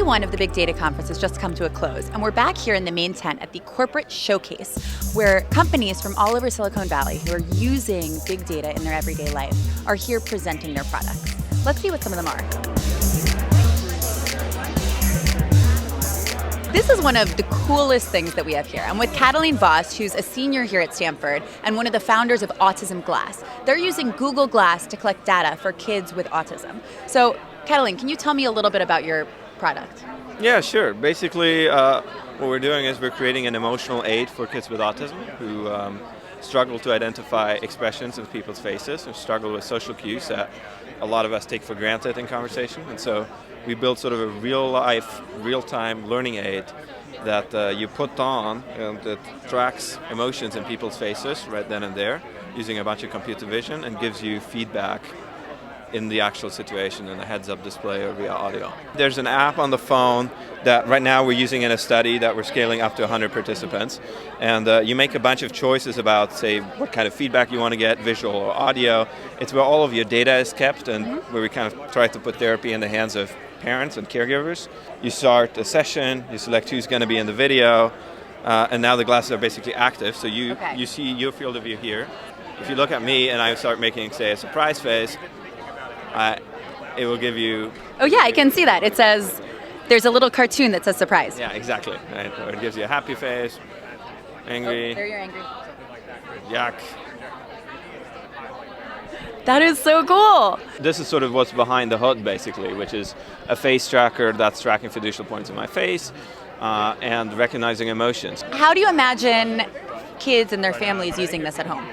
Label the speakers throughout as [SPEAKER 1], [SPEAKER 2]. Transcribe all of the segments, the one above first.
[SPEAKER 1] one of the big data conference has just come to a close, and we're back here in the main tent at the corporate showcase, where companies from all over Silicon Valley who are using big data in their everyday life are here presenting their products. Let's see what some of them are. This is one of the coolest things that we have here. I'm with Cataline Voss, who's a senior here at Stanford and one of the founders of Autism Glass. They're using Google Glass to collect data for kids with autism. So, Cataline, can you tell me a little bit about your product?
[SPEAKER 2] Yeah, sure. Basically, what we're doing is we're creating an emotional aid for kids with autism who struggle to identify expressions in people's faces and struggle with social cues that a lot of us take for granted in conversation. And so we built sort of a real-life, real-time learning aid that you put on and that tracks emotions in people's faces right then and there using a bunch of computer vision and gives you feedback in the actual situation in a heads-up display or via audio. There's an app on the phone that right now we're using in a study that we're scaling up to 100 participants. And you make a bunch of choices about, say, what kind of feedback you want to get, visual or audio. It's where all of your data is kept and where we kind of try to put therapy in the hands of parents and caregivers. You start a session, you select who's going to be in the video, and now the glasses are basically active. So you see your field of view here. If you look at me and I start making, say, a surprise face, it will give you...
[SPEAKER 1] Oh yeah, I can see that. It says, there's a little cartoon that says surprise.
[SPEAKER 2] Yeah, exactly. Right? So it gives you a happy face, angry.
[SPEAKER 1] Oh, there you're angry.
[SPEAKER 2] Yuck.
[SPEAKER 1] That is so cool.
[SPEAKER 2] This is sort of what's behind the hood, basically, which is a face tracker that's tracking fiducial points in my face and recognizing emotions.
[SPEAKER 1] How do you imagine kids and their families using this at home?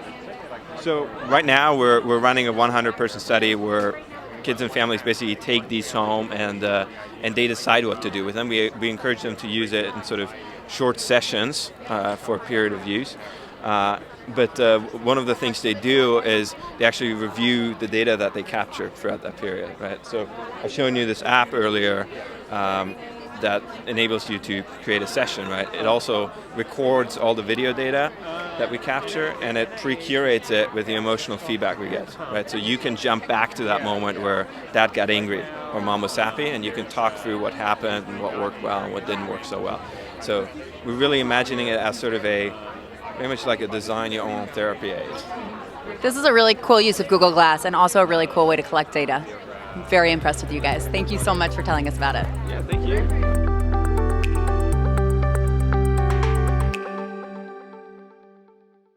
[SPEAKER 2] So right now we're running a 100-person study where kids and families basically take these home and they decide what to do with them. We encourage them to use it in sort of short sessions for a period of use. But one of the things they do is they actually review the data that they captured throughout that period, right? So I've shown you this app earlier that enables you to create a session, right? It also records all the video data that we capture and it pre-curates it with the emotional feedback we get, right? So you can jump back to that moment where dad got angry or mom was happy and you can talk through what happened and what worked well and what didn't work so well. So we're really imagining it as sort of very much like a design your own therapy aid.
[SPEAKER 1] This is a really cool use of Google Glass and also a really cool way to collect data. I'm very impressed with you guys. Thank you so much for telling us about it.
[SPEAKER 2] Yeah, thank you.